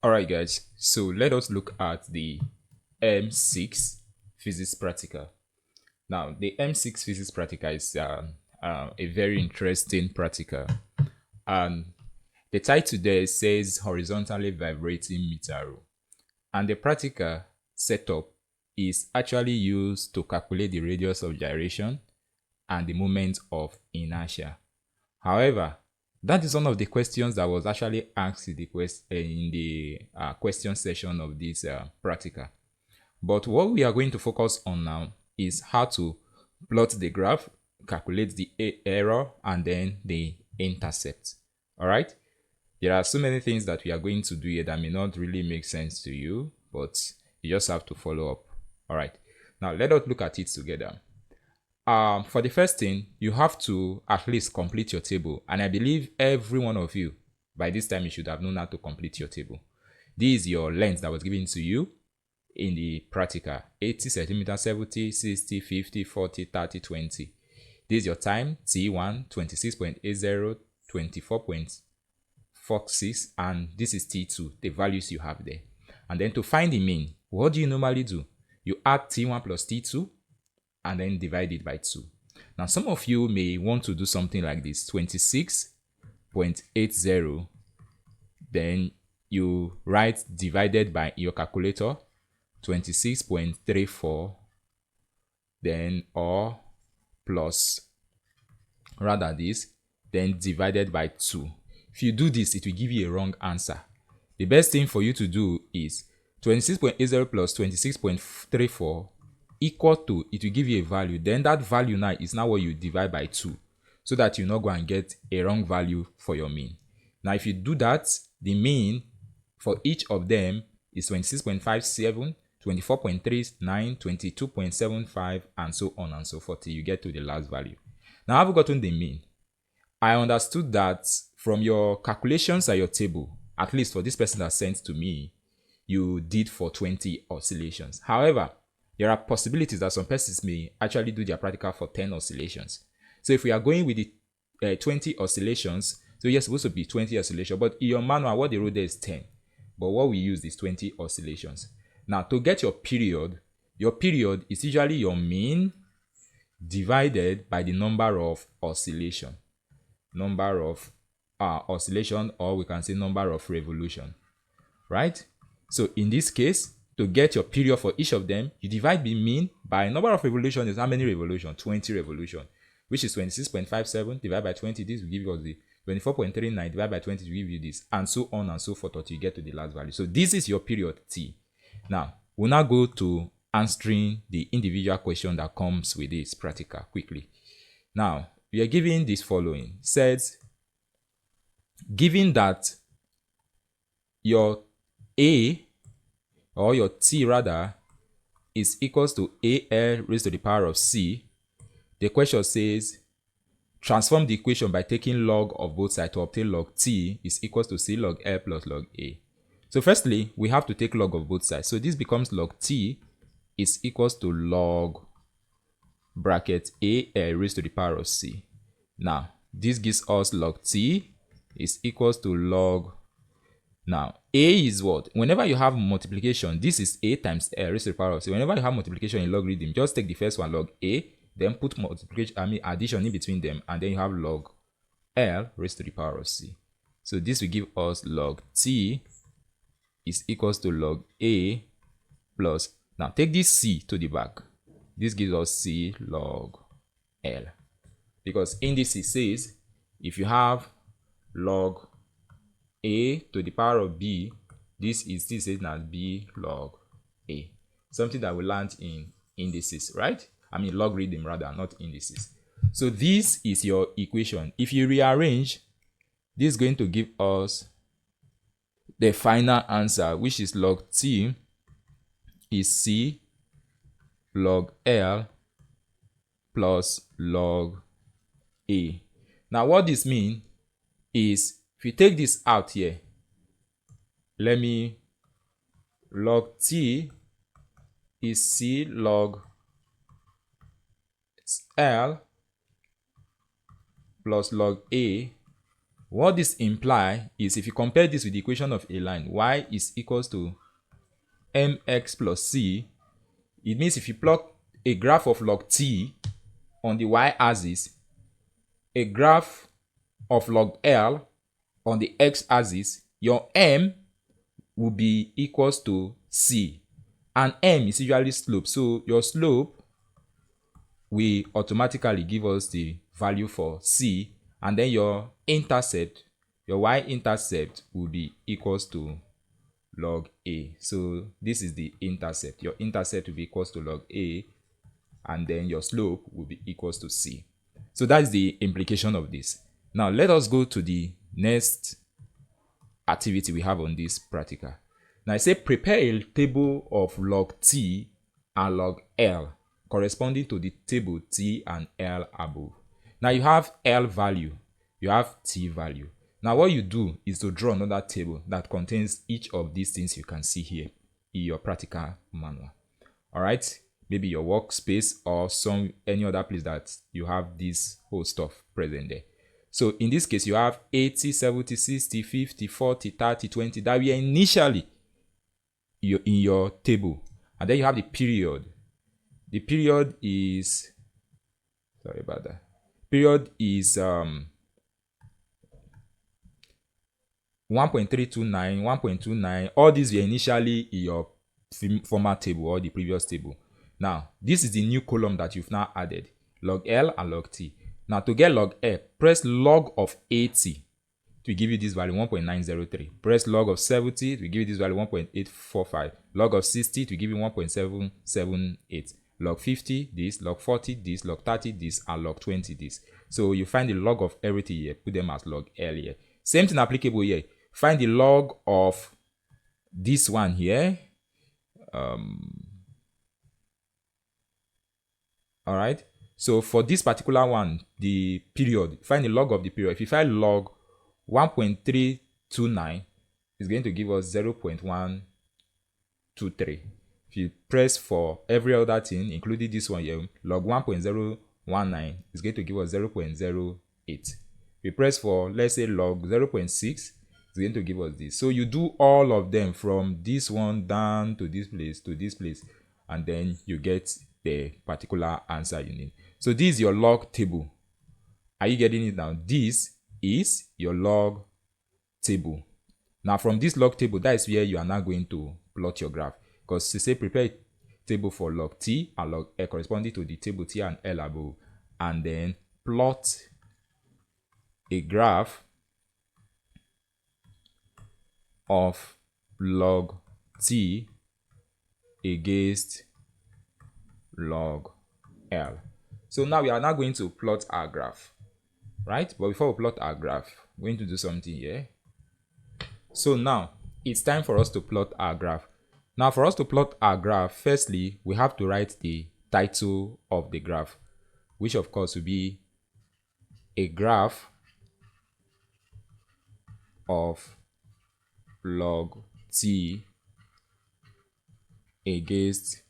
Alright guys, so let us look at the M6 physics practical. Now the M6 physics practical is a very interesting practical, and the title there says horizontally vibrating meter rule, and the practical setup is actually used to calculate the radius of gyration and the moment of inertia. However, that is one of the questions that was actually asked in the question session of this practical. But what we are going to focus on now is how to plot the graph, calculate the error, and then the intercept. All right. There are so many things that we are going to do here that may not really make sense to you, but you just have to follow up. All right. Now let us look at it together. For the first thing, you have to at least complete your table. And I believe every one of you, by this time, you should have known how to complete your table. This is your length that was given to you in the practical: 80 centimeters, 70, 60, 50, 40, 30, 20. This is your time: T1, 26.80, 24.46, and this is T2, the values you have there. And then to find the mean, what do you normally do? You add T1 plus T2 and then divide it by 2. Now, some of you may want to do something like this: 26.80, then you write divided by your calculator 26.34, then or plus rather this, then divided by 2. If you do this, it will give you a wrong answer. The best thing for you to do is 26.80 plus 26.34 equal to, it will give you a value. Then that value now is now what you divide by 2, so that you not go and get a wrong value for your mean. Now, if you do that, the mean for each of them is 26.57, 24.39, 22.75, and so on and so forth till you get to the last value. Now, I've gotten the mean. I understood that from your calculations at your table, at least for this person that sent to me, you did for 20 oscillations. However, there are possibilities that some persons may actually do their practical for 10 oscillations. So if we are going with the 20 oscillations, so you're supposed to be 20 oscillations, but in your manual, what they wrote there is 10. But what we use is 20 oscillations. Now, to get your period is usually your mean divided by the number of oscillation. Number of oscillation, or we can say number of revolution, right? So in this case, to get your period for each of them, you divide the mean by number of revolution. Is how many revolution? 20 revolution, which is 26.57 divided by 20. This will give us the 24.39 divided by 20 to give you this, and so on and so forth until you get to the last value. So this is your period T. Now, we'll now go to answering the individual question that comes with this practical quickly. Now, we are given this following. Says, given that your A, or your T rather, is equals to AL raised to the power of C, the question says, transform the equation by taking log of both sides to obtain log T is equals to C log L plus log A. So firstly, we have to take log of both sides. So this becomes log T is equals to log bracket AL raised to the power of C. Now, this gives us log T is equals to log. Now, A is what? Whenever you have multiplication, this is A times L raised to the power of C. Whenever you have multiplication in logarithm, just take the first one, log A, then put multiplication, addition in between them, and then you have log L raised to the power of C. So this will give us log T is equals to log A plus, now take this C to the back. This gives us C log L. Because indices says, if you have log A to the power of B, this is still says as B log A. Something that we learned in indices, right? I mean logarithm rather, not indices. So this is your equation. If you rearrange, this is going to give us the final answer, which is log T is C log L plus log A. Now what this means is, if you take this out here, let me, log T is C log L plus log A What this imply is if you compare this with the equation of a line, y is equals to mx plus c. It means if you plot a graph of log t on the y-axis, a graph of log L on the x-axis, your m will be equals to c. And m is usually slope. So your slope will automatically give us the value for c. And then your intercept, your y-intercept will be equals to log a. So this is the intercept. Your intercept will be equals to log a. And then your slope will be equals to c. So that's the implication of this. Now let us go to the next activity we have on this practical. Now I say prepare a table of log t and log L corresponding to the table t and L above. Now you have L value, you have t value. Now what you do is to draw another table that contains each of these things you can see here in your practical manual. All right, maybe your workspace or any other place that you have this whole stuff present there. So in this case, you have 80, 70, 60, 50, 40, 30, 20 that were initially in your table. And then you have the period. The period is, sorry about that. Period is 1.329, 1.29. All these were initially in your former table or the previous table. Now, this is the new column that you've now added. Log L and log T. Now, to get log L, press log of 80 to give you this value 1.903. Press log of 70 to give you this value 1.845. Log of 60 to give you 1.778. Log 50 this, log 40 this, log 30 this, and log 20 this. So you find the log of everything here, put them as log L here. Same thing applicable here. Find the log of this one here. All right. So for this particular one, the period, find the log of the period. If you find log 1.329, it's going to give us 0.123. If you press for every other thing, including this one here, log 1.019 is going to give us 0.08. If you press for, let's say, log 0.6, it's going to give us this. So you do all of them from this one down to this place, and then you get the particular answer you need. So this is your log table. Are you getting it now? This is your log table. Now from this log table, that is where you are now going to plot your graph. Because to say prepare a table for log t and log L corresponding to the table t and L above, and then plot a graph of log t against log L. So now we are now going to plot our graph, right? But before we plot our graph, we're going to do something here. So now it's time for us to plot our graph. Now for us to plot our graph, firstly, we have to write the title of the graph, which of course will be a graph of log t against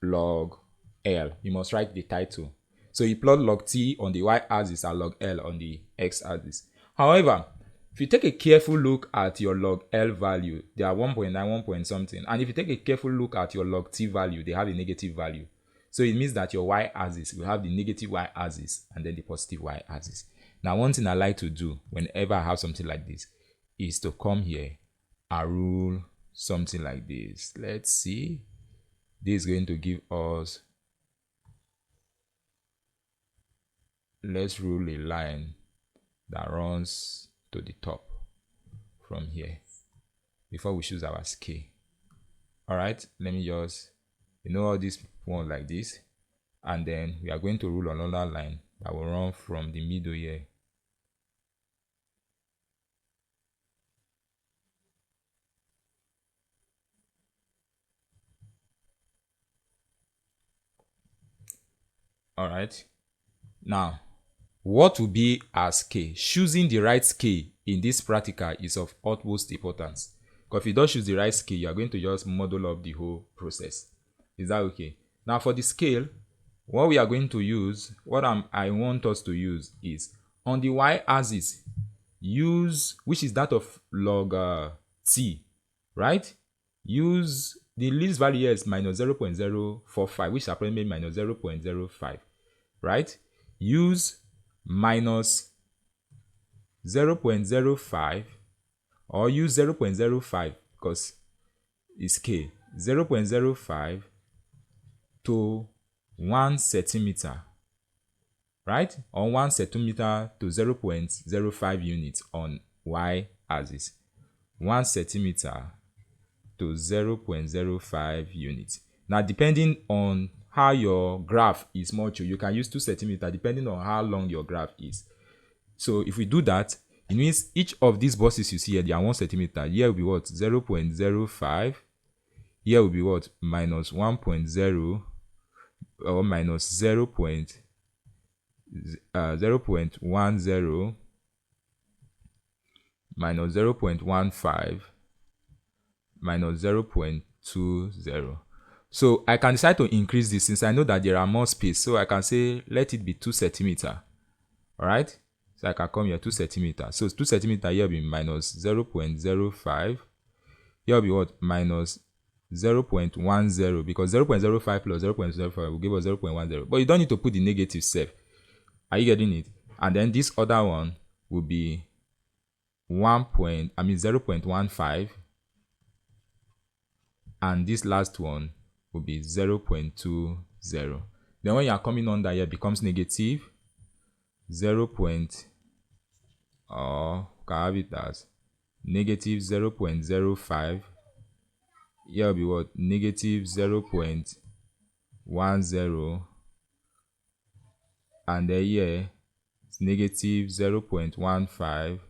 log L. You must write the title. So you plot log t on the y-axis and log L on the x-axis. However, if you take a careful look at your log L value, they are 1.9, 1 point something. And if you take a careful look at your log t value, they have a negative value. So it means that your y-axis will have the negative y-axis and then the positive y-axis. Now, one thing I like to do whenever I have something like this is to come here and rule something like this. Let's see. This is going to give us, let's rule a line that runs to the top from here before we choose our scale. All right, let me just, all this one like this, and then we are going to rule another line that will run from the middle here. All right, now what will be our scale? Choosing the right scale in this practical is of utmost importance. Because if you don't choose the right scale, you are going to just muddle up the whole process. Is that okay? Now for the scale, what we are going to use, I want us to use is on the y-axis, use, which is that of log t, right? Use the least value here is minus 0.045, which is approximately minus 0.05, right? Use minus 0.05 or use 0.05 because it's k, 0.05 to 1 centimeter, right? Or 1 centimeter to 0.05 units on y axis. 1 centimeter to 0.05 units. Now, depending on how your graph is much, you can use 2 centimeter depending on how long your graph is. So if we do that, it means each of these boxes you see here, they are 1 centimeter. Here will be what? 0.05. Here will be what? Minus 1.0 or minus 0.10 minus 0.15 minus 0.20. So I can decide to increase this since I know that there are more space. So I can say let it be 2 centimeter. Alright? So I can come here 2 centimeter. So 2 centimeter here will be minus 0.05. Here will be what? Minus 0.10 because 0.05 plus 0.05 will give us 0.10. But you don't need to put the negative self. Are you getting it? And then this other one will be 0.15, and this last one will be 0.20. Then when you are coming under here, it becomes negative 0. Can have it as negative 0.05. Here will be what? Negative 0.10, and then here it's negative 0.15,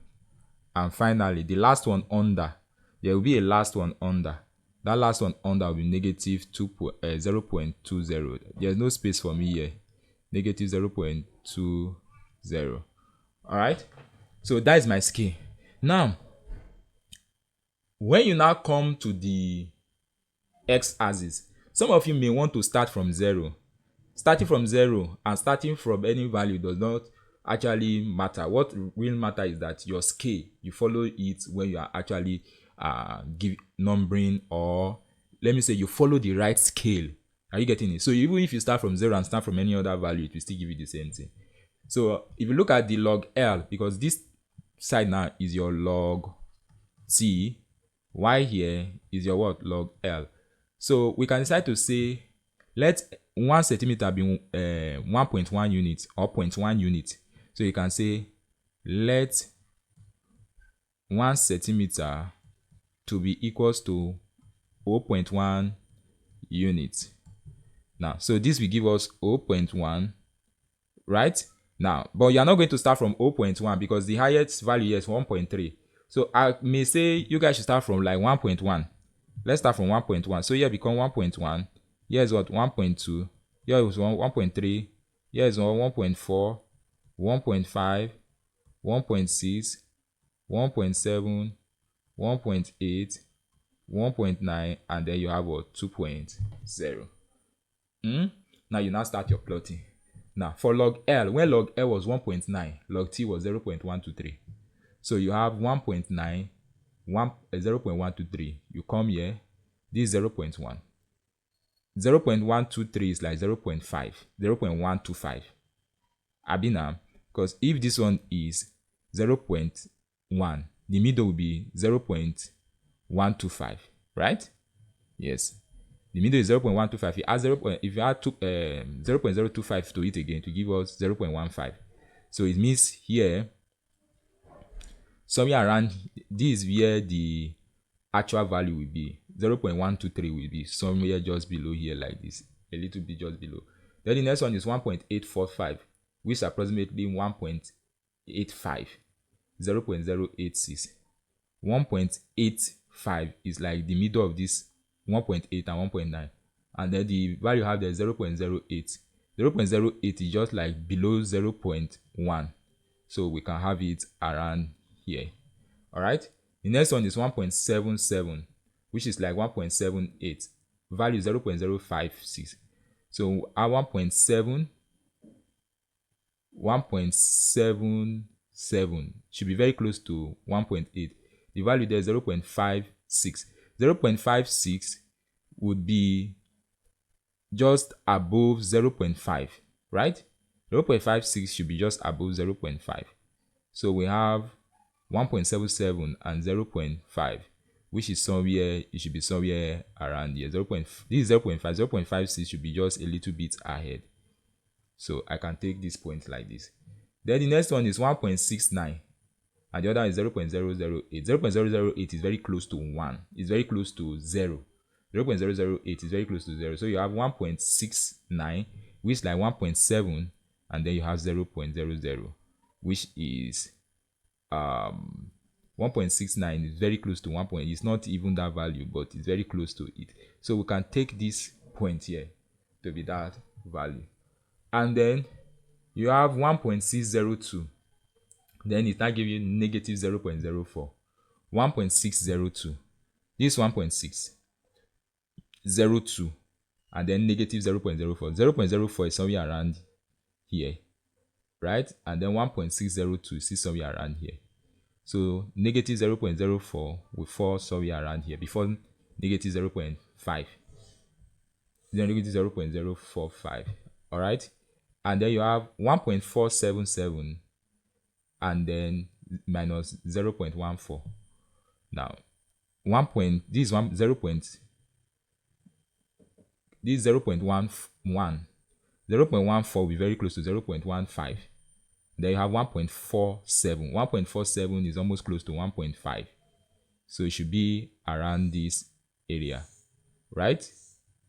and finally the last one under, there will be a last one under. That last one under will be negative 0.20. There's no space for me here. Negative 0.20. Alright? So that is my scale. Now, when you now come to the x-axis, some of you may want to start from 0. Starting from 0 and starting from any value does not actually matter. What will matter is that your scale, you follow it when you are actually give numbering, or let me say you follow the right scale. Are you getting it? So even if you start from 0 and start from any other value, it will still give you the same thing. So if you look at the log L, because this side now is your log T, y here is your what? Log L. So we can decide to say let 1 centimeter be 1.1 units or 0.1 unit. So you can say let 1 centimeter to be equals to 0.1 units. Now, so this will give us 0.1, right? Now, but you're not going to start from 0.1 because the highest value here is 1.3. So I may say you guys should start from like 1.1. Let's start from 1.1. So here become 1.1. Here is what? 1.2. Here is 1.3. Here is 1.4, 1.5, 1.6, 1.7, 1.8, 1.9, and then you have what? 2.0. Now you now start your plotting. Now for log L, when log L was 1.9, log T was 0.123. So you have 1.9, 0.123. You come here, this is 0.1. 0.123 is like 0.5, 0.125. Abina, because if this one is 0.1, the middle will be 0.125, right? Yes. The middle is 0.125. If you add 0.025 to it again, to give us 0.15. So it means here, somewhere around, this is where the actual value will be. 0.123 will be somewhere just below here like this. A little bit just below. Then the next one is 1.845, which is approximately 1.85. 0.086. 1.85 is like the middle of this 1.8 and 1.9, and then the value you have there is 0.08. 0.08 is just like below 0.1, so we can have it around here. All right, the next one is 1.77, which is like 1.78. Value 0.056. So our 1.7, 0.7 should be very close to 1.8. The value there is 0.56. 0.56 would be just above 0.5, right? 0.56 should be just above 0.5. So we have 1.77 and 0.5, which is somewhere, it should be somewhere around here. 0. This is 0.5. 0.56 should be just a little bit ahead. So I can take this point like this. Then the next one is 1.69 and the other is 0.008. 0.008 is very close to 1. It's very close to 0. 0.008 is very close to 0. So you have 1.69, which is like 1.7, and then you have 0.00, which is 1.69 is very close to 1. It's not even that value, but it's very close to it. So we can take this point here to be that value. And then you have 1.602. Then it now give you negative 0.04. 1.602. This 1.602. And then negative 0.04. 0.04 is somewhere around here, right? And then 1.602 is somewhere around here. So negative 0.04 will fall somewhere around here before negative 0.5. Then negative 0.045. All right. And then you have 1.477 and then minus 0.14. Now, this is 0.11. 0.14 will be very close to 0.15. Then you have 1.47. 1.47 is almost close to 1.5. So it should be around this area, right?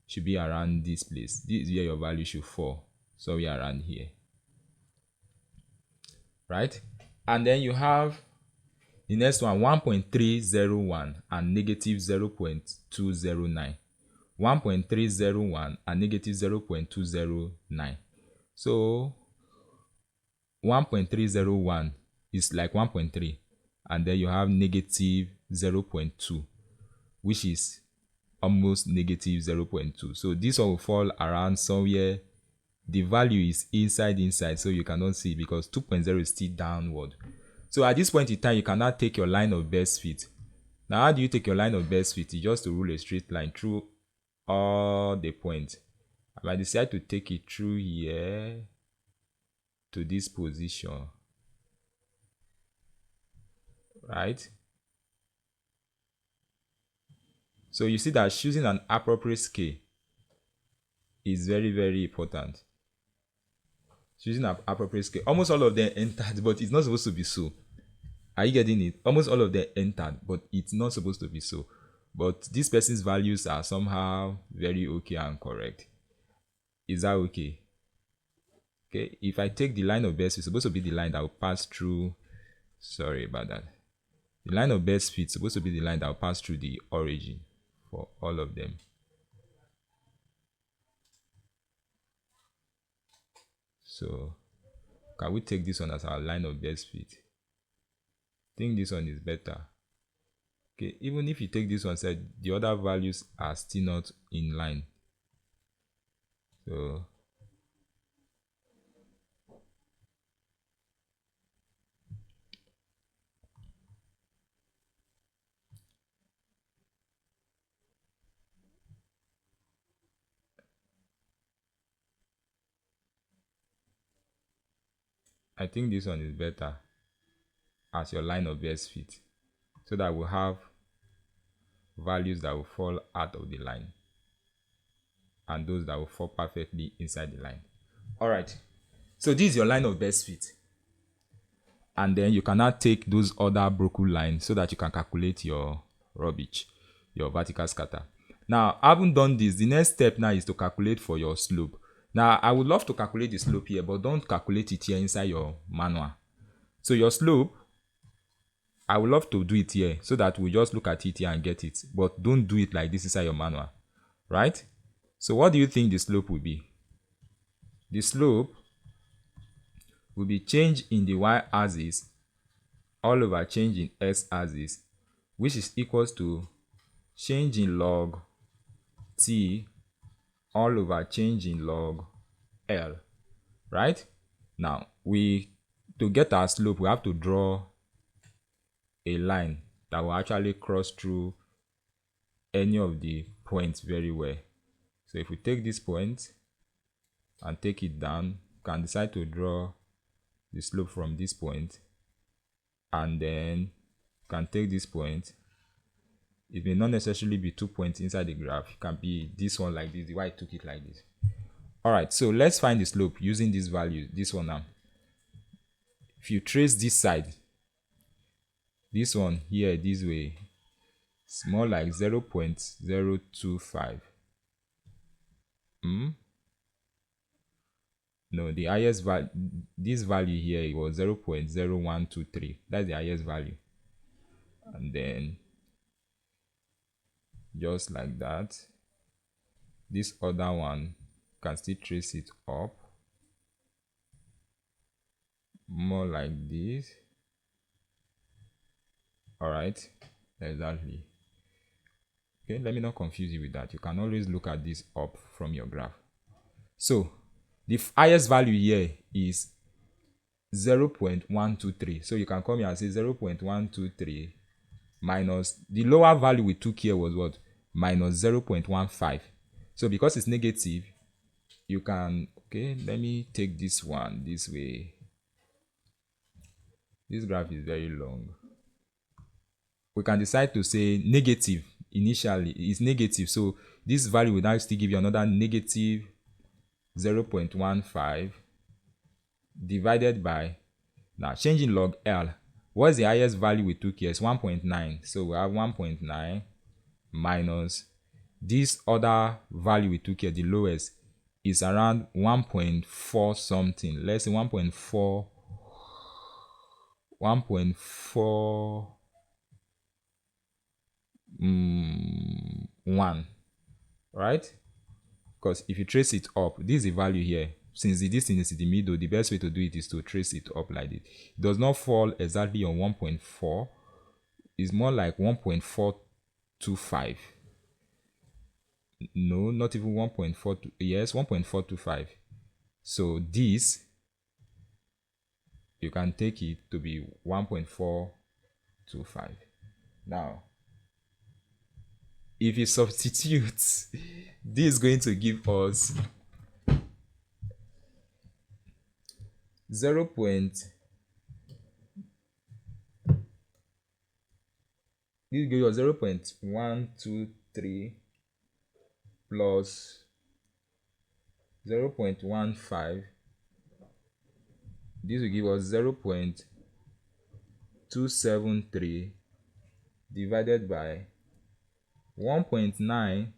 Should be around this place. This is where your value should fall. So we are around here, right? And then you have the next one, 1.301 and negative 0.209. 1.301 and negative 0.209. So 1.301 is like 1.3, and then you have negative 0.2, which is almost negative 0.2. So this one will fall around somewhere. The value is inside, so you cannot see because 2.0 is still downward. So at this point in time, you cannot take your line of best fit. Now, how do you take your line of best fit? It's just to rule a straight line through all the points. I might decide to take it through here to this position, right? So you see that choosing an appropriate scale is very, very important. Choosing an appropriate scale. Almost all of them entered, but it's not supposed to be so. Are you getting it? Almost all of them entered, but it's not supposed to be so. But this person's values are somehow very okay and correct. Is that okay? Okay, if I take the line of best fit, it's supposed to be the line that will pass through. Sorry about that. The line of best fit is supposed to be the line that will pass through the origin for all of them. So can we take this one as our line of best fit? I think this one is better. Okay, even if you take this one, said the other values are still not in line. So I think this one is better as your line of best fit, so that we'll have values that will fall out of the line and those that will fall perfectly inside the line. All right, so this is your line of best fit, and then you cannot take those other broken lines so that you can calculate your rubbish, your vertical scatter. Now, having done this, the next step now is to calculate for your slope. Now, I would love to calculate the slope here, but don't calculate it here inside your manual. So your slope, I would love to do it here so that we just look at it here and get it. But don't do it like this inside your manual, right? So what do you think the slope will be? The slope will be change in the y-axis all over change in x-axis, which is equals to change in log t all over change in log L, right? Now, to get our slope, we have to draw a line that will actually cross through any of the points very well. So if we take this point and take it down, we can decide to draw the slope from this point, and then can take this point. It may not necessarily be 2 points inside the graph. It can be this one like this, the way I took it like this. All right, so let's find the slope using this value, this one now. If you trace this side, this one here this way, it's more like 0.025. No, the highest value, this value here, it was 0.0123. That's the highest value. And then just like that, this other one can still trace it up more like this. All right, exactly. Okay, let me not confuse you with that. You can always look at this up from your graph. So the highest value here is 0.123. So you can come here and say 0.123 minus the lower value we took here was what? Minus 0.15. So because it's negative, you can, okay, let me take this one this way. This graph is very long. We can decide to say negative initially is negative. So this value will now still give you another negative 0.15 divided by, now changing log L. What's the highest value we took here? It's 1.9. So we have 1.9 minus this other value we took here, the lowest, is around 1.4 something. Let's say 1.4, 1.41, right? Because if you trace it up, this is the value here. Since the distance is in the middle, the best way to do it is to trace it up like this. It does not fall exactly on 1.4. It's more like 1.425. No, not even 1.42. Yes, 1.425. So this, you can take it to be 1.425. Now, if you substitute, this is going to give us 0. This gives us 0.123 plus 0.15. This will give us 0.273 divided by 1.9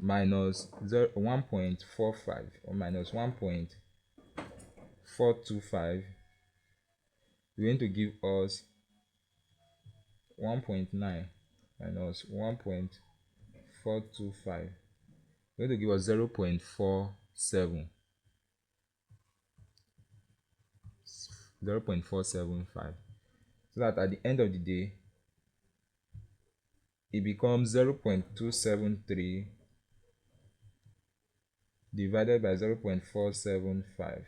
minus 1.45 or minus 1.425. We're going to give us 1.9 minus 1.425. We're going to give us 0.47. 0.475. So that at the end of the day, it becomes 0.273 divided by 0.475,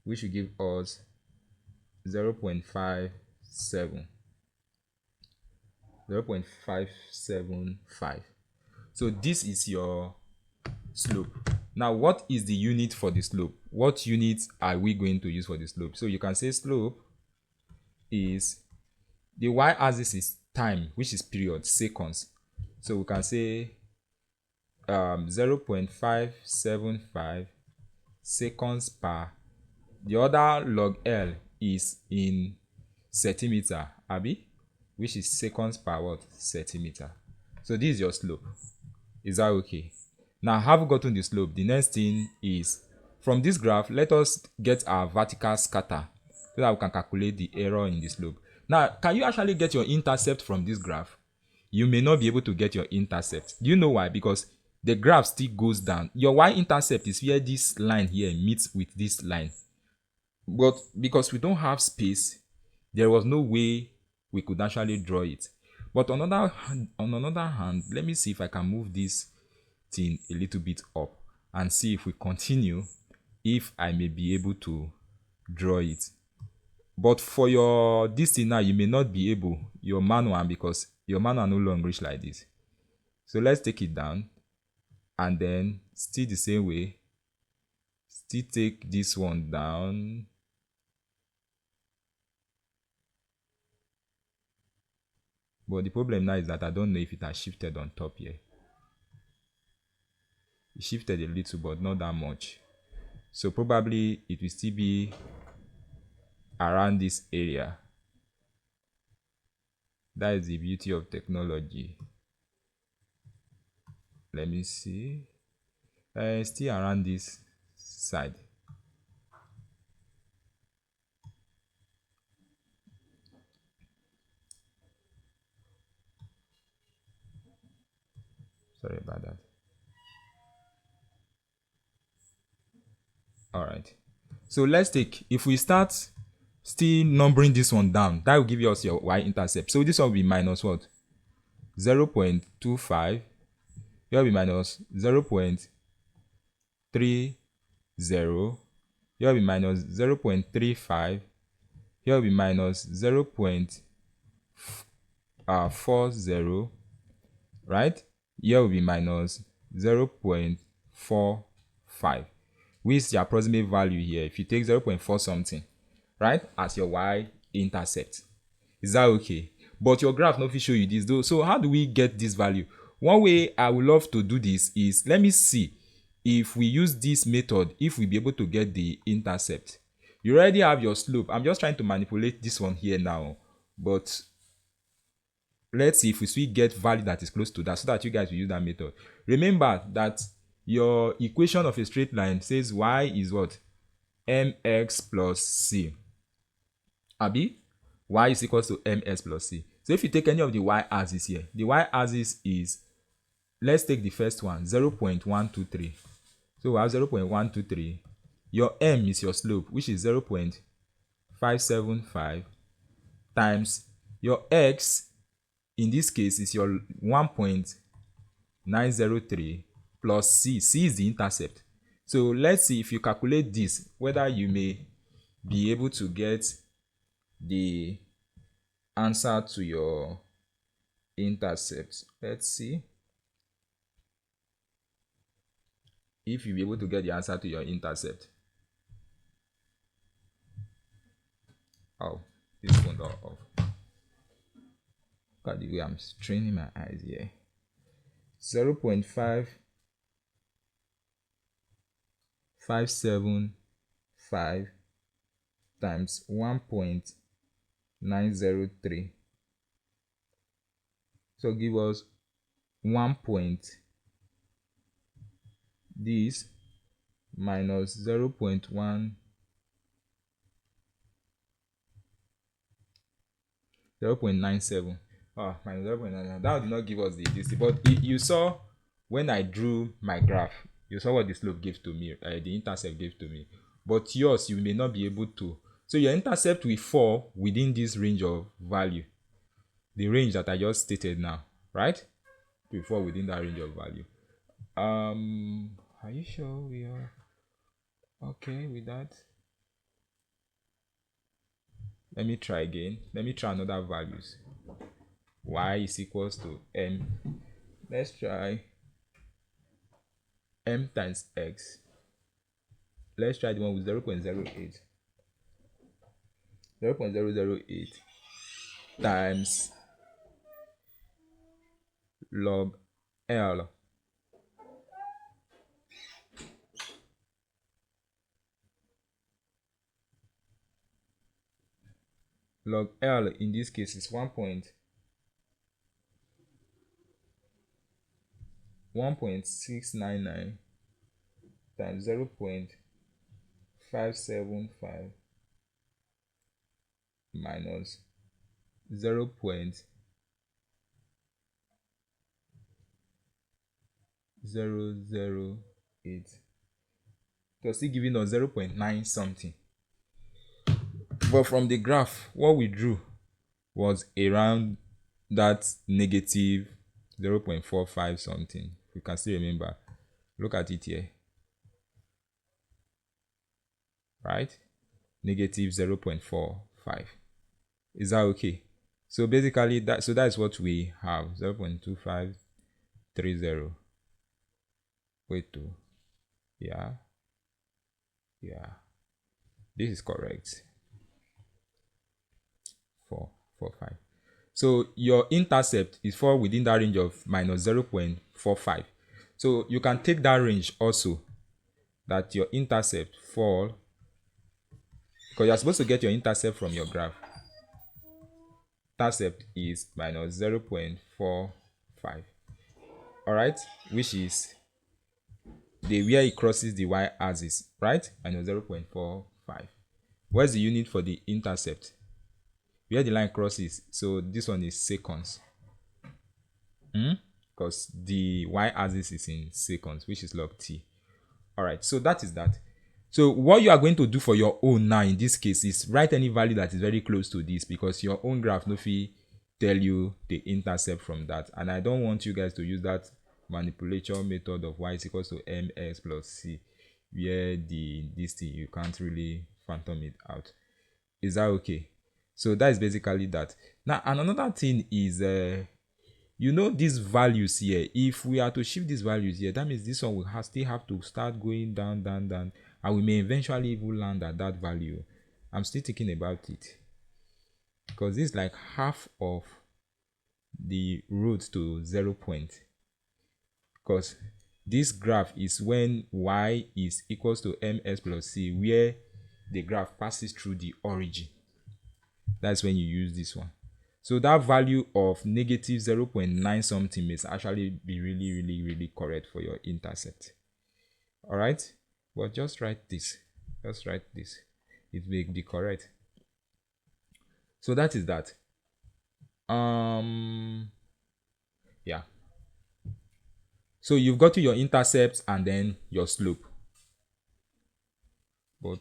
which will give us 0.57. 0.575. So this is your slope. Now, what is the unit for the slope? What units are we going to use for the slope? So you can say slope is, the y-axis is time, which is period, seconds. So we can say 0.575 seconds per. The other log L is in centimeter, Abby, which is seconds per what? Centimeter. So this is your slope. Is that okay? Now, have we gotten the slope? The next thing is, from this graph, let us get our vertical scatter so that we can calculate the error in the slope. Now, can you actually get your intercept from this graph? You may not be able to get your intercept. Do you know why? Because the graph still goes down. Your y-intercept is where this line here meets with this line. But because we don't have space, there was no way we could actually draw it. But on another hand, let me see if I can move this thing a little bit up and see if we continue, if I may be able to draw it. But for your this thing now, you may not be able, your manual, because your manual no longer reach like this. So let's take it down, and then still the same way, still take this one down. But the problem now is that I don't know if it has shifted on top here. It shifted a little, but not that much. So probably it will still be around this area. That is the beauty of technology. Let me see. Still around this side. Sorry about that. All right. So let's take, if we start still numbering this one down, that will give us your y-intercept. So this one will be minus what? 0.25. Here will be minus 0.30. Here will be minus 0.35. Here will be minus 0.40. Right? Here will be minus 0.45. Which is the approximate value here. If you take 0.4 something, right, as your y-intercept. Is that okay? But your graph not show you this though. So how do we get this value? One way I would love to do this is, let me see if we use this method, if we be able to get the intercept. You already have your slope. I'm just trying to manipulate this one here now. But let's see if we still get value that is close to that, so that you guys will use that method. Remember that your equation of a straight line says y is what? Mx plus c. Abi? Y is equals to ms plus c. So if you take any of the y-axis here, the y-axis is, let's take the first one, 0.123. So we have 0.123. Your m is your slope, which is 0.575 times your x, in this case, is your 1.903 plus c. C is the intercept. So let's see if you calculate this, whether you may be able to get the answer to your intercept. Let's see if you'll be able to get the answer to your intercept. Oh, this phone not off. Look at the way I'm straining my eyes here. 0.575 times 1.903. So give us 1 point this minus 0.1 0.97. Minus 0.97. That did not give us the this, but you saw when I drew my graph, you saw what the slope gave to me, the intercept gave to me. But yours, you may not be able to. So your intercept will fall within this range of value, the range that I just stated now, right? Will fall within that range of value. Are you sure we are okay with that? Let me try again. Let me try another values. Y is equals to m. Let's try m times x. Let's try the one with 0.08. 0.008 times log L. Log L in this case is 1.699 times 0.575 minus 0.008. It was still giving us 0.9 something. But from the graph, what we drew was around that negative 0.45 something. You can still remember. Look at it here. Right? negative 0.45. Is that okay? So basically that's what we have. 0.2530. Wait to yeah. This is correct. 445. So your intercept is fall within that range of minus 0.45. So you can take that range also, that your intercept fall, because you're supposed to get your intercept from your graph. Intercept is minus 0.45. Alright, which is the where it crosses the y-axis, right? Minus 0.45. Where's the unit for the intercept? Where the line crosses. So this one is seconds. Because the y-axis is in seconds, which is log t. Alright, so that is that. So what you are going to do for your own now in this case is write any value that is very close to this, because your own graph no fit tell you the intercept from that. And I don't want you guys to use that manipulation method of y is equals to mx plus c, where this thing you can't really phantom it out. Is that okay? So that is basically that. Now, and another thing is you know these values here, if we are to shift these values here, that means this one will still have to start going down, and we may eventually even land at that value. I'm still thinking about it, because this is like half of the road to 0 point, because this graph is when y is equals to ms plus c, where the graph passes through the origin. That's when you use this one. So that value of negative 0.9 something may actually be really correct for your intercept. All right, but just write this. It may be correct. So that is that. Yeah. So you've got to your intercept and then your slope. But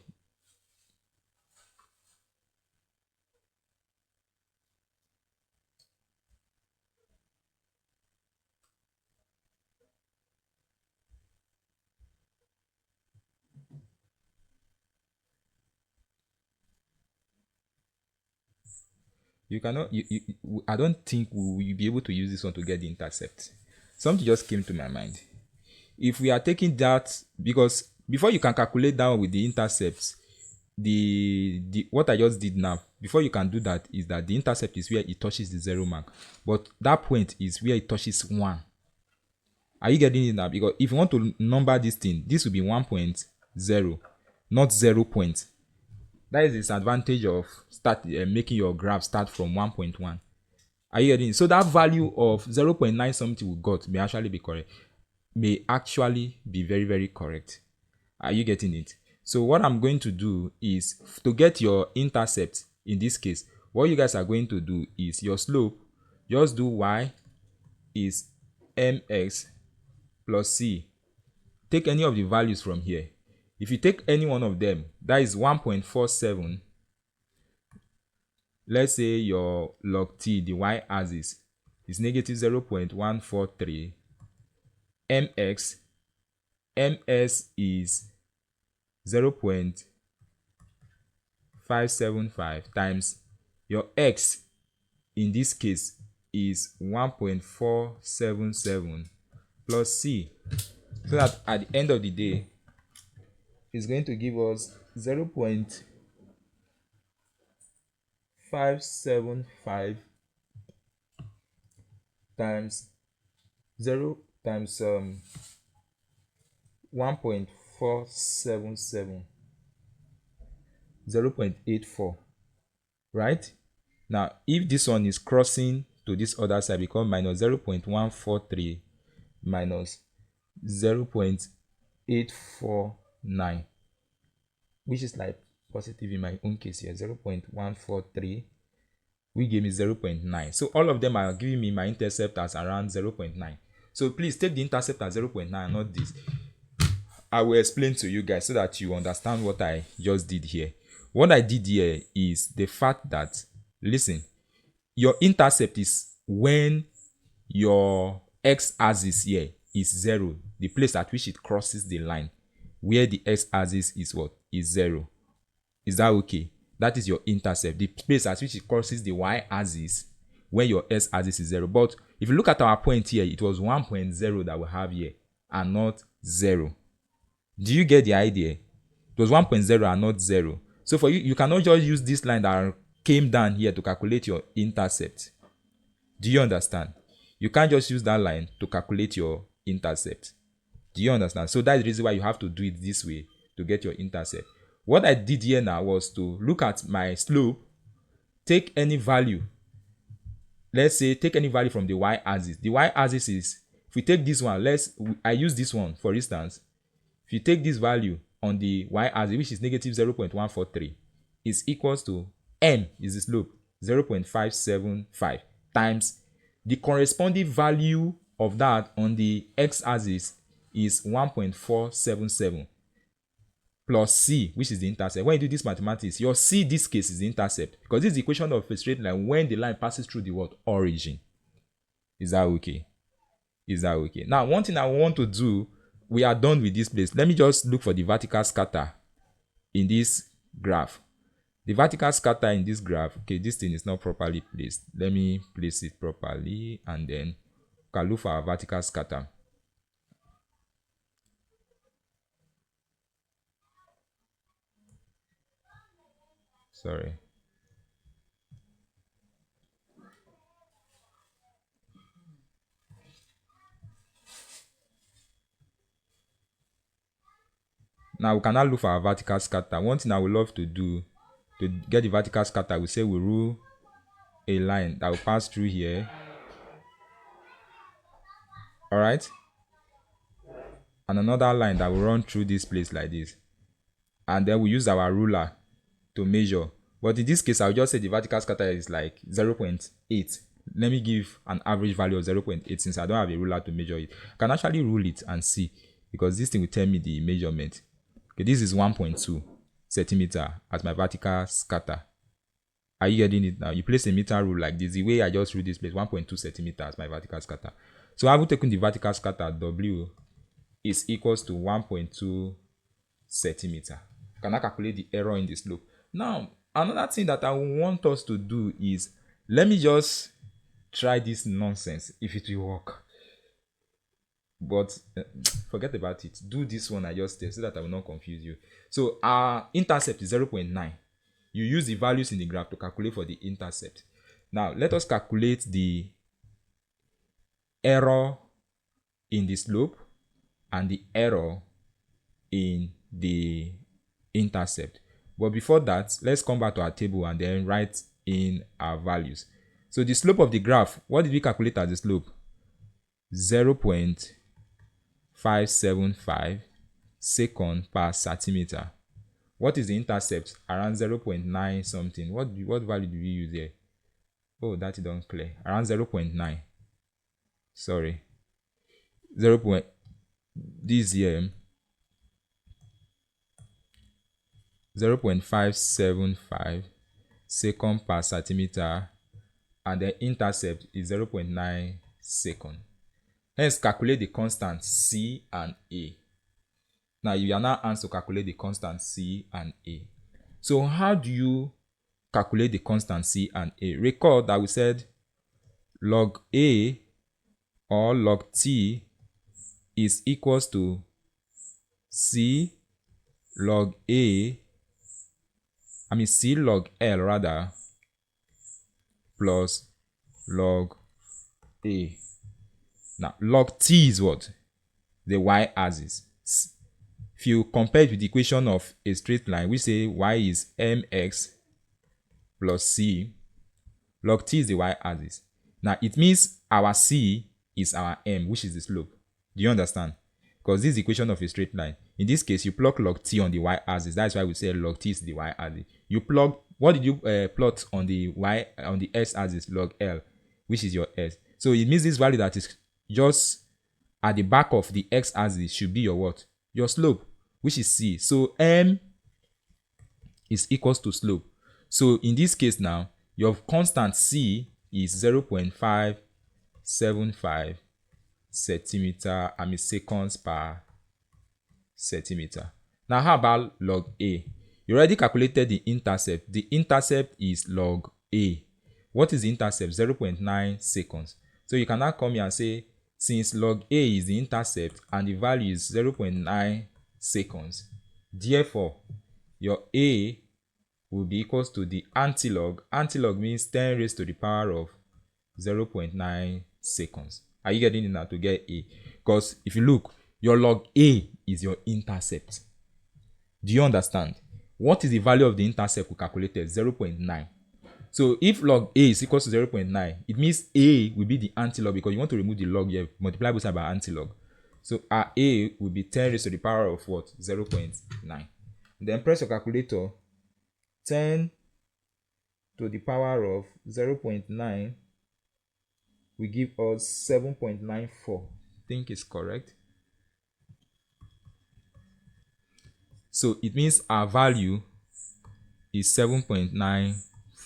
you cannot. I don't think we will be able to use this one to get the intercept. Something just came to my mind. If we are taking that, because before you can calculate down with the intercepts, the what I just did now, before you can do that, is that the intercept is where it touches the 0 mark, but that point is where it touches 1. Are you getting it now? Because if you want to number this thing, this will be 1.0, not 0 point. That is the disadvantage of making your graph start from 1.1. Are you getting it? So that value of 0.9 something we got may actually be correct. May actually be very correct. Are you getting it? So what I'm going to do is, to get your intercept in this case, what you guys are going to do is your slope, just do y is mx plus c. Take any of the values from here. If you take any one of them, that is 1.47. Let's say your log t, the y-axis, is negative 0.143. ms is 0.575 times your x in this case is 1.477 plus c, so that at the end of the day it's going to give us 0.575 times 1.477, 0.84, right? Now if this one is crossing to this other side, become minus 0.143 minus 0.849, which is like positive in my own case here, 0.143, which gave me 0.9. So all of them are giving me my intercept as around 0.9. So please take the intercept at 0.9, not this. I will explain to you guys so that you understand what I just did here. What I did here is the fact that, listen, your intercept is when your x-axis here is 0, the place at which it crosses the line, where the x-axis is what? Is 0. Is that okay? That is your intercept, the place at which it crosses the y-axis when your s-axis is 0. But if you look at our point here, it was 1.0 that we have here and not 0. Do you get the idea? It was 1.0 and not 0. So for you, you cannot just use this line that came down here to calculate your intercept. Do you understand? You can't just use that line to calculate your intercept. Do you understand? So that's the reason why you have to do it this way to get your intercept. What I did here now was to look at my slope, take any value. Let's say take any value from the y-axis. The y-axis is, if we take this one, I use this one for instance. If you take this value on the y-axis, which is negative 0.143, is equals to m is the slope, 0.575 times the corresponding value of that on the x-axis is 1.477 plus c, which is the intercept. When you do this mathematics, your c this case is the intercept, because this is the equation of a straight line when the line passes through the what? Origin. Is that okay? Is that okay? Now, one thing I want to do, we are done with this place. Let me just look for the vertical scatter in this graph. The vertical scatter in this graph, okay, this thing is not properly placed. Let me place it properly and then we can look for our vertical scatter. Sorry. Now we can now look for our vertical scatter. One thing I would love to do to get the vertical scatter, we say we rule a line that will pass through here. All right. And another line that will run through this place like this. And then we use our ruler to measure. But in this case, I'll just say the vertical scatter is like 0.8. Let me give an average value of 0.8 since I don't have a ruler to measure it. I can actually rule it and see, because this thing will tell me the measurement. Okay, this is 1.2 centimeter as my vertical scatter. Are you getting it now? You place a meter rule like this. The way I just rule this place, 1.2 centimeters as my vertical scatter. So I've taken the vertical scatter, W is equals to 1.2 centimeter. Can I calculate the error in the slope? Now, another thing that I want us to do is, let me just try this nonsense if it will work. But forget about it. Do this one I just did so that I will not confuse you. So our intercept is 0.9. You use the values in the graph to calculate for the intercept. Now, let us calculate the error in the slope and the error in the intercept. But before that, let's come back to our table and then write in our values. So the slope of the graph, what did we calculate as the slope? 0.575 second per centimeter. What is the intercept? Around 0.9 something. What value do we use here? Oh, that is unclear. Around 0.9. Sorry. 0. This here. 0.575 second per centimeter, and the intercept is 0.9 second. Hence, calculate the constant C and A. Now, you are now asked to calculate the constant C and A. So, how do you calculate the constant C and A? Recall that we said log A or log T is equals to C log C log L rather plus log A. Now, log T is what? The y-axis. If you compare it with the equation of a straight line, we say y is mx plus c. Log T is the y-axis. Now, it means our c is our m, which is the slope. Do you understand? Because this is the equation of a straight line. In this case, you plug log T on the y-axis. That's why we say log T is the y-axis. You plug, what did you plot on the x-axis? Log L, which is your s. So it means this value that is just at the back of the x-axis should be your what? Your slope, which is c. So m is equals to slope. So in this case now, your constant c is 0.575 seconds per centimeter. Now, how about log A? You already calculated the intercept. The intercept is log A. What is the intercept? 0.9 seconds. So you can now come here and say, since log A is the intercept and the value is 0.9 seconds, therefore your A will be equals to the antilog. Antilog means 10 raised to the power of 0.9 seconds. Are you getting it now to get A? Because if you look, your log A is your intercept. Do you understand? What is the value of the intercept we calculated? 0.9. So if log A is equal to 0.9, it means A will be the antilog, because you want to remove the log here, multiply both sides by antilog. So our A will be 10 raised to the power of what? 0.9. Then press your calculator. 10 to the power of 0.9 will give us 7.94. Think it's correct. So it means our value is 7.94.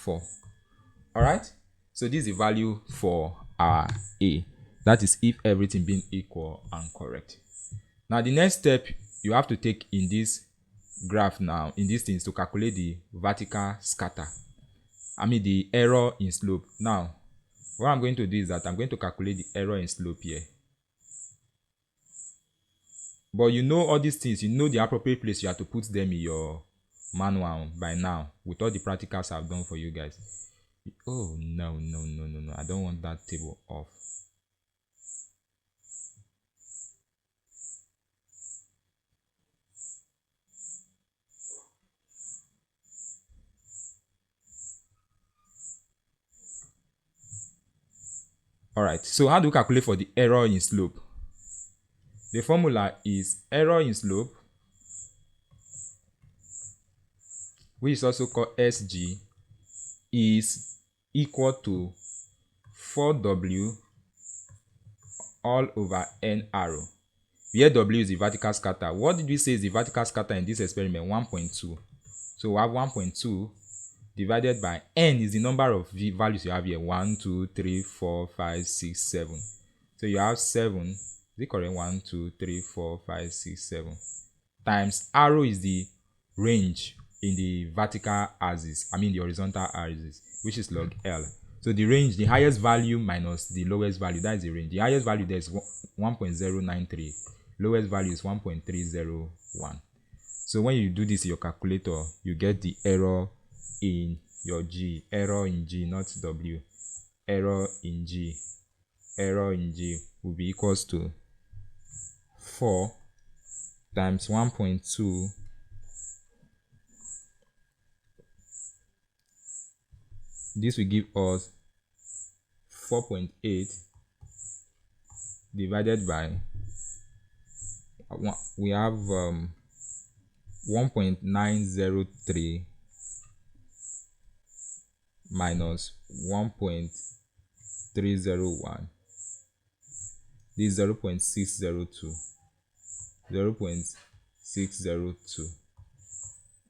All right. So this is the value for our A. That is if everything being equal and correct. Now the next step you have to take in this graph now, in these things, to calculate the vertical scatter. I mean the error in slope. Now what I'm going to do is that I'm going to calculate the error in slope here. But you know all these things, you know the appropriate place you have to put them in your manual by now, with all the practicals I've done for you guys. Oh no, I don't want that table off. All right, so how do we calculate for the error in slope? The formula is error in slope, which is also called SG, is equal to 4W all over N arrow, where W is the vertical scatter. What did we say is the vertical scatter in this experiment? 1.2. So we have 1.2 divided by N is the number of values you have here. 1, 2, 3, 4, 5, 6, 7. So you have 7. Is it correct? 1, 2, 3, 4, 5, 6, 7. Times arrow is the range in the vertical axis, I mean the horizontal axis, which is log L. So the range, the highest value minus the lowest value, that is the range. The highest value there is 1.093. Lowest value is 1.301. So when you do this in your calculator, you get the error in your G. Error in G, not W. Error in G. Error in G will be equals to 4 times 1.2 this will give us 4.8 divided by we have 1.903 minus 1.301. This is 0.602. 0.602.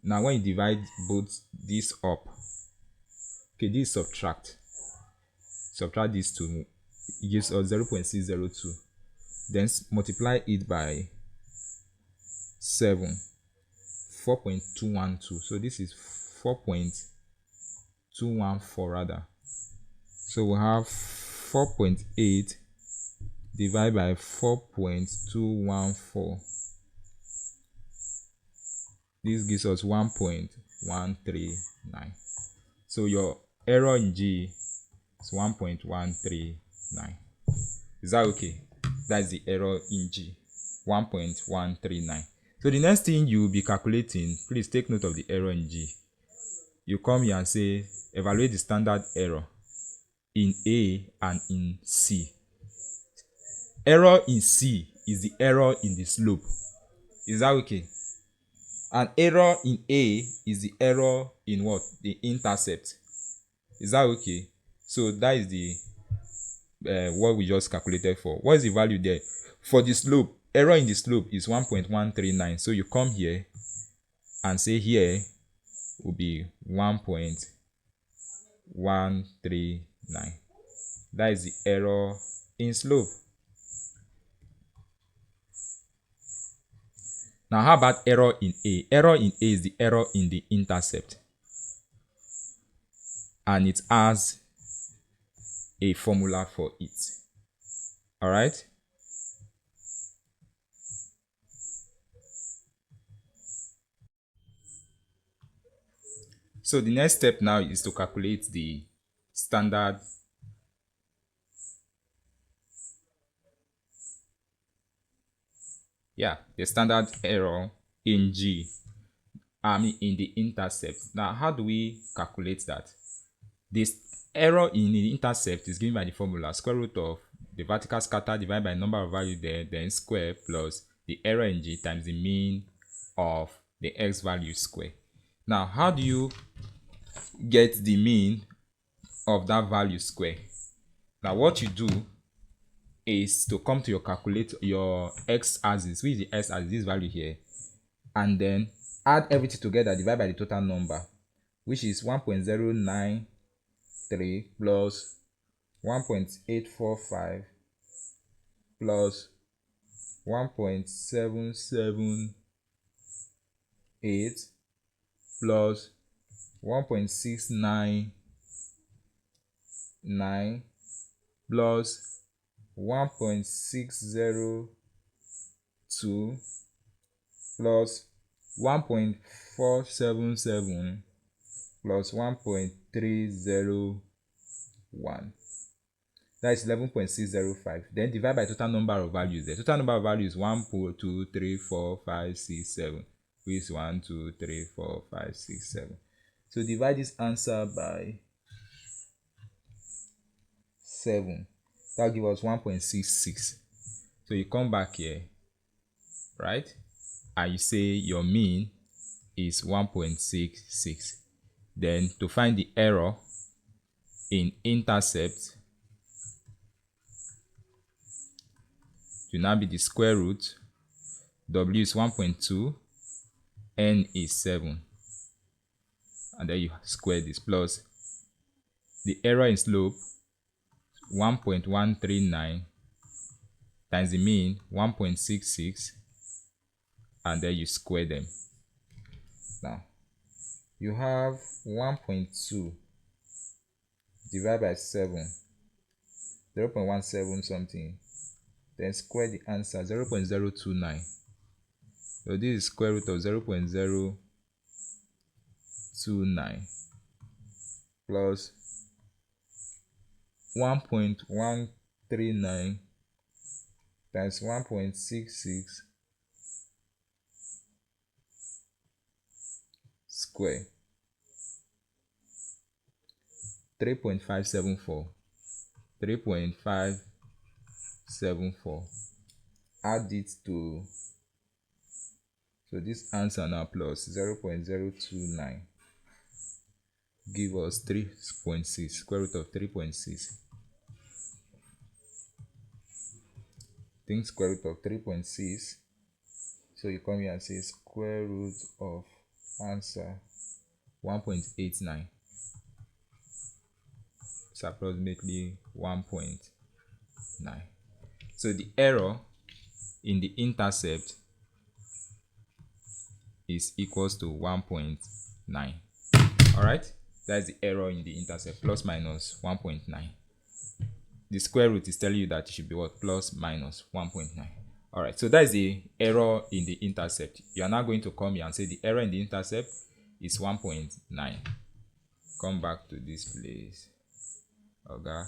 Now when you divide both these up, okay, this subtract these two, it gives us 0.602. Then multiply it by 7, 4.212. So this is 4.214 rather. So we have 4.8 divided by 4.214. This gives us 1.139. So your error in G is 1.139. Is that okay? That's the error in G, 1.139. So the next thing you will be calculating, please take note of the error in G. You come here and say, evaluate the standard error in A and in C. Error in C is the error in the slope. Is that okay? And error in A is the error in what? The intercept. Is that okay? So that is the what we just calculated for. What is the value there? For the slope, error in the slope is 1.139. So you come here and say here will be 1.139. That is the error in slope. Now, how about error in A? Error in A is the error in the intercept. And it has a formula for it. Alright? So the next step now is to calculate the standard the standard error in G, in the intercept. Now, how do we calculate that? This error in the intercept is given by the formula square root of the vertical scatter divided by number of value there, then square plus the error in G times the mean of the x value square. Now, how do you get the mean of that value square? Now, what you do is to come to your calculator, your x-axis, which is the x-axis, this value here, and then add everything together, divide by the total number, which is 1.093 plus 1.845 plus 1.778 plus 1.699 plus 1.602 plus 1.477 plus 1.301. That is 11.605. Then divide by total number of values. The total number of values is 1, 2, 3, 4, 5, 6, 7. Which is 1, 2, 3, 4, 5, 6, 7. So divide this answer by 7. That will give us 1.66. So you come back here, right? And you say your mean is 1.66. Then to find the error in intercept, it will now be the square root. W is 1.2, N is 7. And then you square this plus the error in slope 1.139 times the mean 1.66, and then you square them. Now you have 1.2 divided by 7, 0.17 something, then square the answer 0.029. So this is square root of 0.029 plus 1.139 times 1.66 square, 3.574. 3.574. Add it to, so this answer now plus 0.029 give us 3.6, square root of 3.6. Think square root of 3.6. So you come here and say square root of answer 1.89. It's approximately 1.9. So the error in the intercept is equals to 1.9. Alright, that's the error in the intercept, plus minus 1.9. The square root is telling you that it should be what? Plus minus 1.9. Alright, so that is the error in the intercept. You are now going to come here and say the error in the intercept is 1.9. Come back to this place. Okay,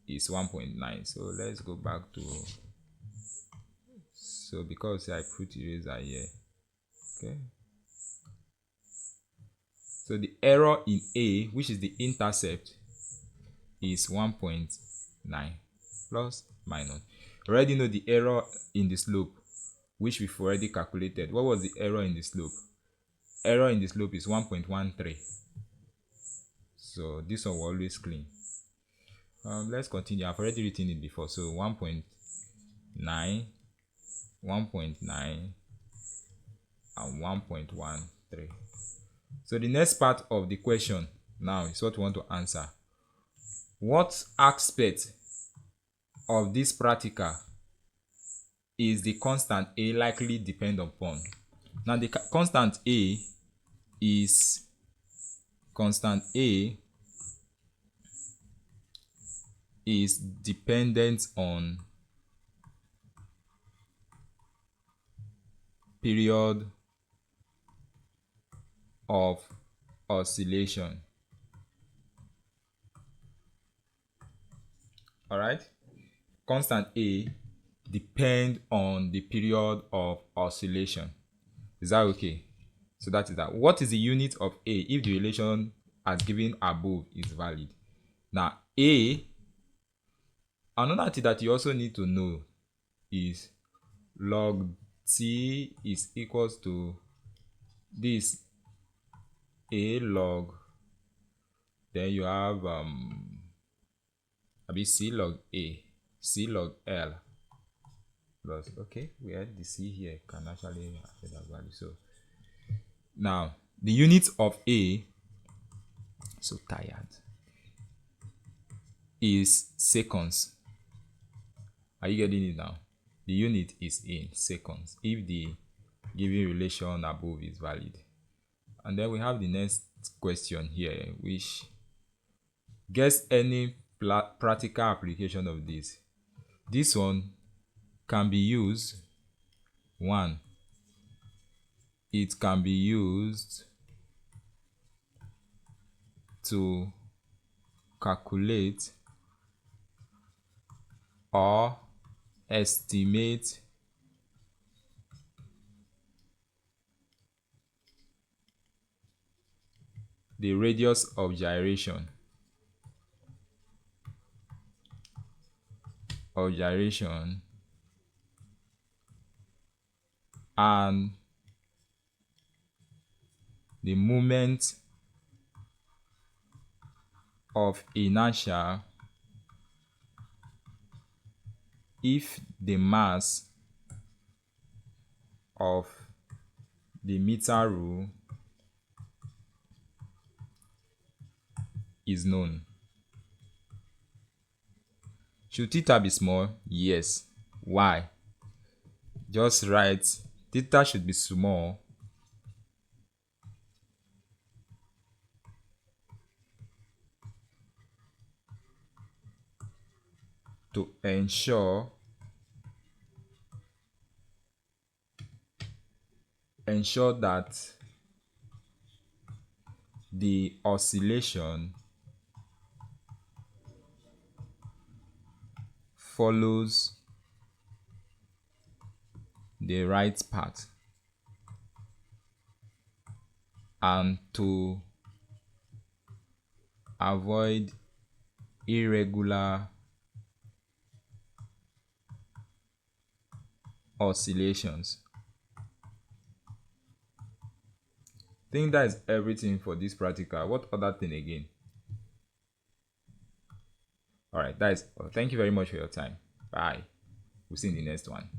is 1.9. So let's go back to, so because I put eraser here, okay, so the error in A, which is the intercept, is 1.9 plus minus. You already know the error in the slope, which we've already calculated. What was the error in the slope? Error in the slope is 1.13. So this one will always clean. Let's continue. I've already written it before. So 1.9, 1.9, and 1.13. So the next part of the question now is what we want to answer. What aspect of this practical is the constant A likely depend upon? Now the constant A is dependent on period of oscillation. All right, constant A depend on the period of oscillation. Is that okay? So that is that. What is the unit of A if the relation as given above is valid? Now A, another thing that you also need to know is log t is equals to this A log, then you have C log A, C log L plus, okay, we had the C here can actually affect that value. So now the unit of A, so tired, is seconds. Are you getting it now? The unit is in seconds if the given relation above is valid. And then we have the next question here, which guess any practical application of this. This one can be used, one, it can be used to calculate or estimate the radius of gyration and the moment of inertia if the mass of the meter rule is known. Should theta be small? Yes. Why? Just write theta should be small to ensure that the oscillation follows the right path, and to avoid irregular oscillations. I think that is everything for this practical. What other thing again? All right, that is all. Thank you very much for your time. Bye. We'll see you in the next one.